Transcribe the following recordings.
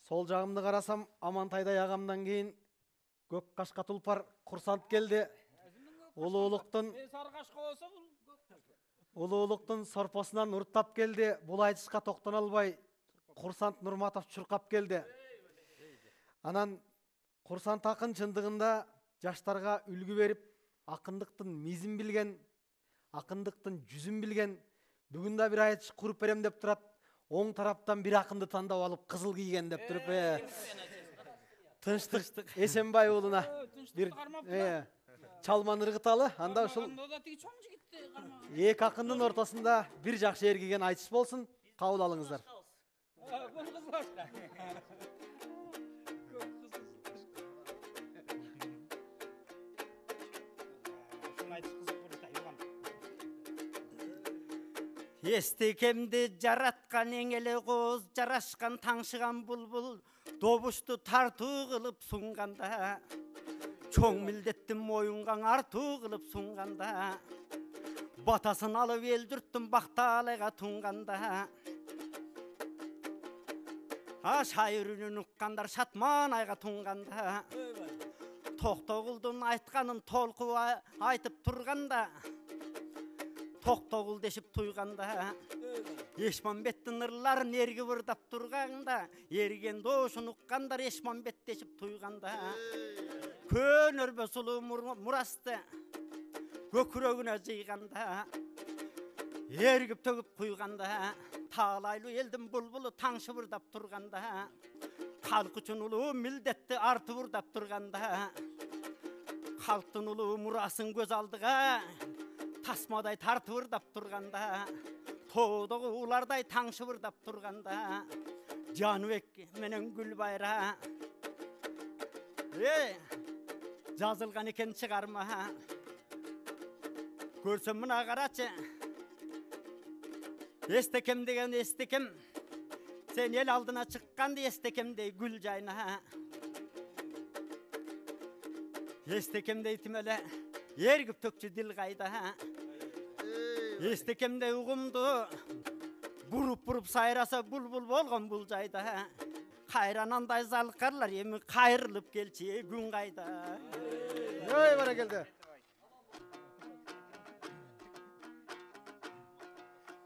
Сол жағымды қарасам, Амантайдай ағамдан кейін көк қашқа тұлпар құрсант келді. Ұлы-ұлықтың сорпасынан ұрттап келді. Бұл айтышқа тоқтан албай, құрсант Нұрматов чұрқап келді. Анан құрсант ақын шындығында жаштарға үлгі беріп, ақындықтың мизін білген, ақындықтың жүзін білген, бүгінде бір айтыш құрып берем деп тұрат, оң тараптан бір ақынды таңдап алып қызыл киген деп тұрып, Тыныштық Есенбай ұлына бір чалман ырғыталы, анда ушул екі ақындың ортасында бір жақшы ергеген айтыш болсын, қабыл алыңыздар. Естекемді жаратқан еңелі қоз, жарашқан таңшыған бұлбұл, добышты тарту қылып сұңғанда, чоң милдеттің мойынған арту қылып сұңғанда, батасын алып елдірттім бақталайға тұңғанда, шайыр үнін ұққандар шатман айға тұңғанда, Тоқтоғұлдың айтқанын толқу айтып тұрғанда, Тоқтоғұл дешіп тұйғанда, Ешманбеттің ұрларын ергі бұрдап тұрғанда, ерген дошын ұққандар Ешманбет дешіп тұйғанда, көн өрбе сұлу мұрасты көкірегіне жиғанда, ергіп төгіп құйғанда, талайлы елдің бұлбұлы таңшы бұрдап тұрғанда, халық үшін ұлы милдетті арты бұрдап тұрғанда, халықтың ұлы мұрасын көз алдыға тасмадай тарты бұрдап тұрғанда, тоғдағы улардай таңшы бұрдап тұрғанда, Жаныбек менен Гүлбайра жазылған екен шығарма. Көрсем мына қарачы, Естекем деген естекем, сен ел алдына шыққанды естекемдей гүл жайна. Естекемдей тимеле ергіп төкші дил қайда. Естекемдей ұғымды бұрып сайраса бұлбұл болған бұл жайда. Қайранандай залқарлар емі қайырылып келші күн қайда. Ой, бара келді.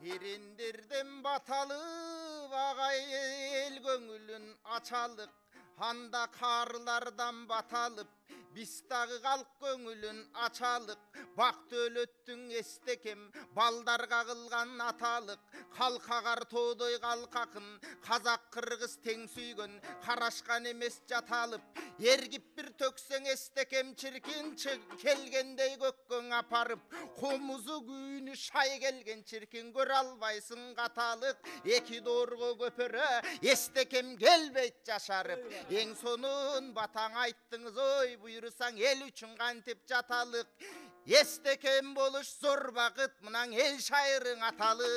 Ерендерден баталып ағай ел көңілін ачалық, анда қарылардан баталып бистағы қалқ көңілін ачалық, бақты өлөттің естекем балдарға қылған аталық, қалқағар тоодой қалқақын қазақ қырғыз тең сүйгін қарашқан емес жаталып, ергіп бір төксең естекем чіркін келгендей көккөн апарып, қомызы күйіні шай келген чіркін көр албайсың қаталық, екі дорғы көпірі естекем келбейт жашарып, ең сонын батаң айттыңыз ой бұйырсаң ел үшін қантеп жаталық, естекем болыш зор бақыт мұнаң ел шайырың аталық.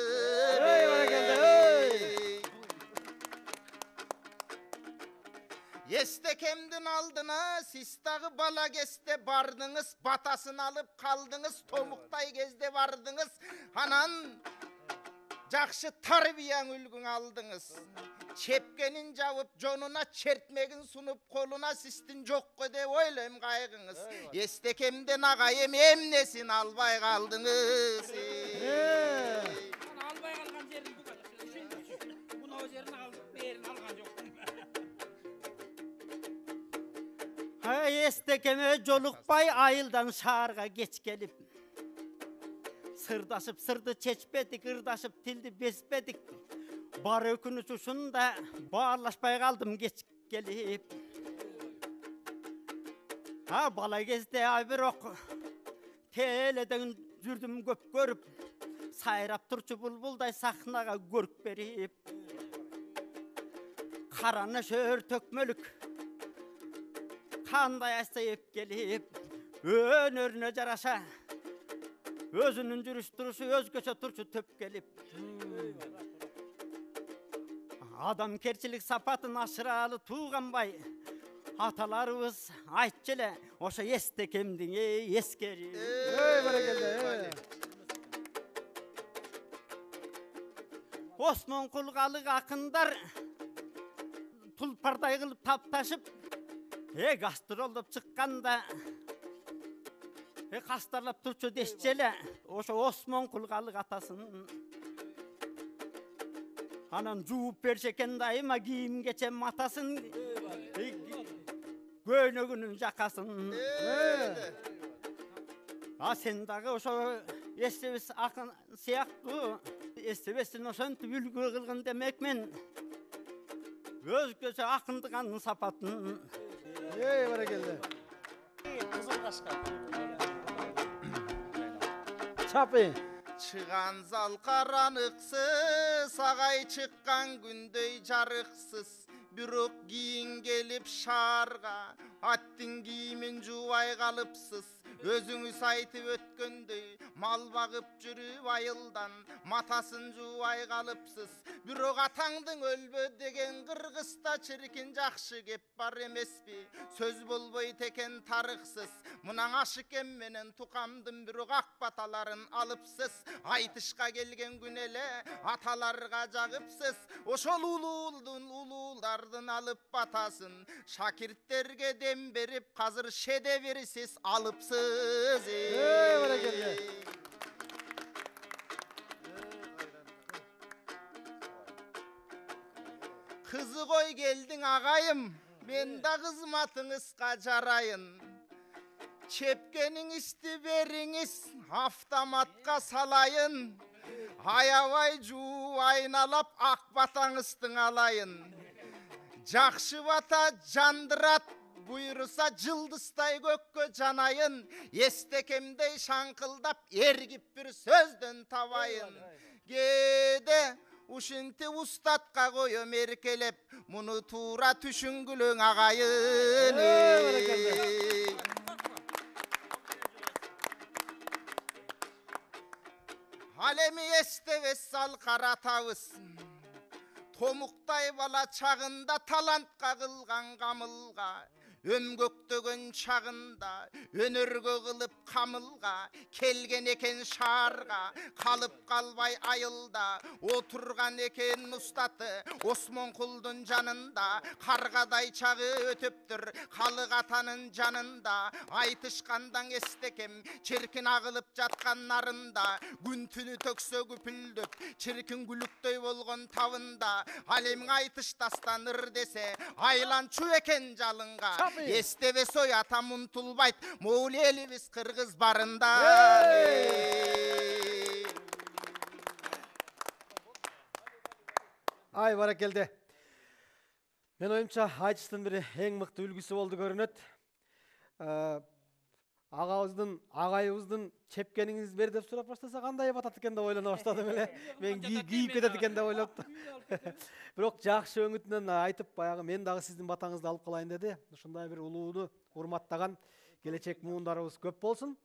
Естекемдің алдына систағы бала кесте бардыңыз, батасын алып қалдыңыз, томықтай кезде бардыңыз, анан жақшы тарбияң үлгің алдыңыз. Чепкенін жауып, жонуна чертмегін сұнып, қолына систін жоққы деп ойлайым қайғыңыз. Естекемден ағайым емнесін албай қалдыңыз. Албай қалған жерін бұға. Бұна о жерін алған жоқ. Естекеме жолықпай айылдан шарға кеч келіп, сырдашып сырды чечпедік, ырдашып тілді беспедік, бар өкініш ұшында барлашпай қалдым кеч келіп. Бала кезде айбір оқ теледен жүрдім көп көріп, сайрап тұрчы бұлбұлдай сахнаға көріп беріп, қараны шөр төкмөлік қандай айсайып келіп, өнеріне жараша өзінің жүріш тұрышы өзгөше тұршы төп келіп, адам керчілік сапатын ашыралы туғанбай, аталарыбыз айтчылы оша естекемдің ескері. Осмон құлғалық ақындар тулпардай кылып тапташып гастролдоп чыкканда кастарлап турчу дешчи эле ошо Осмон Кулгалык атасын анан жууп берчү экен дайыма кийим кечем матасын көйнөгүнүн жакасын сен дагы ошо эстебес акын сыяктуу эстебестин ошентип үлгү кылгын демекмен өзгөчө акындыгынын сапатын Баракелде. Кызыл кашка. Чапы. Чыган зал караныксыз, агай чыккан күндөй жарыксыз. Бирок кийин келип шаарга, аттын кийимин жуубай калыпсыз. Өзүңүз айтып өткөндөй, мал багып жүрүп айылдан, матасын жуубай калыпсыз. Бирок атаңдын өлбө деген кыргызда чиркин жакшы кеп бар эмеспи? Сөз болбойт экен тарыксыз. Мунан Ашыкем менен Тукамдын бирок ак баталарын алыпсыз. Айтышка келген күн эле аталарга жагыпсыз. Ошол улуулдун улуулардын алып батасын шакирттерге дем берип, азыр шедевирсиз алыпсыз. Баракелде. Кызы кой келдиң агайым, мен да кызматыңызга жарайын. Чепкениңизди бериңиз, автоматка салайын. Аябай жууп айналап ак батаңыздың алайын. Жакшы бата жандырат, буйруса жылдыздай көккө жанайын. Эстекемдей шаңкылдап, эргип бир сөздөн табайын. Кээде ушинти устатка коем эркелеп, муну туура түшүнгүлөң агайын. Ал эми эстебес ал каратабыз. Томуктай бала чагында талантка кылган камылга, өмгөктөгөн чагында өнөргө кылып камылга келген экен шаарга, калып калбай айылда отурган экен устаты Осмонкулдун жанында. Каргадай чагы өтөптүр Калык атанын жанында. Айтышкандан эстекем чиркин агылып жаткан нарында. Күн түнү төксө күпүлдөп чиркин күлүктөй болгон табында. Ал эми айтыштастан ыр десе айланчу экен жалынга. Эстебес ой атам унтулбайт, моул элибиз кыргыз барында. Ай, баракелде. Мен оюмча айтыштын бири эң мыкты үлгүсү болду көрүнөт. Агабыздын, агайыбыздын чепкениңиз бер деп сурап баштаса кандай батат экен деп ойлоно баштадым эле. Мен кийип кетет экен деп ойлоптум. Бирок жакшы өңүтүнөн айтып, баягы мен дагы сиздин батаңызды алып калайын деди. Ушундай бир улууну урматтаган келечек муундарыбыз көп болсун.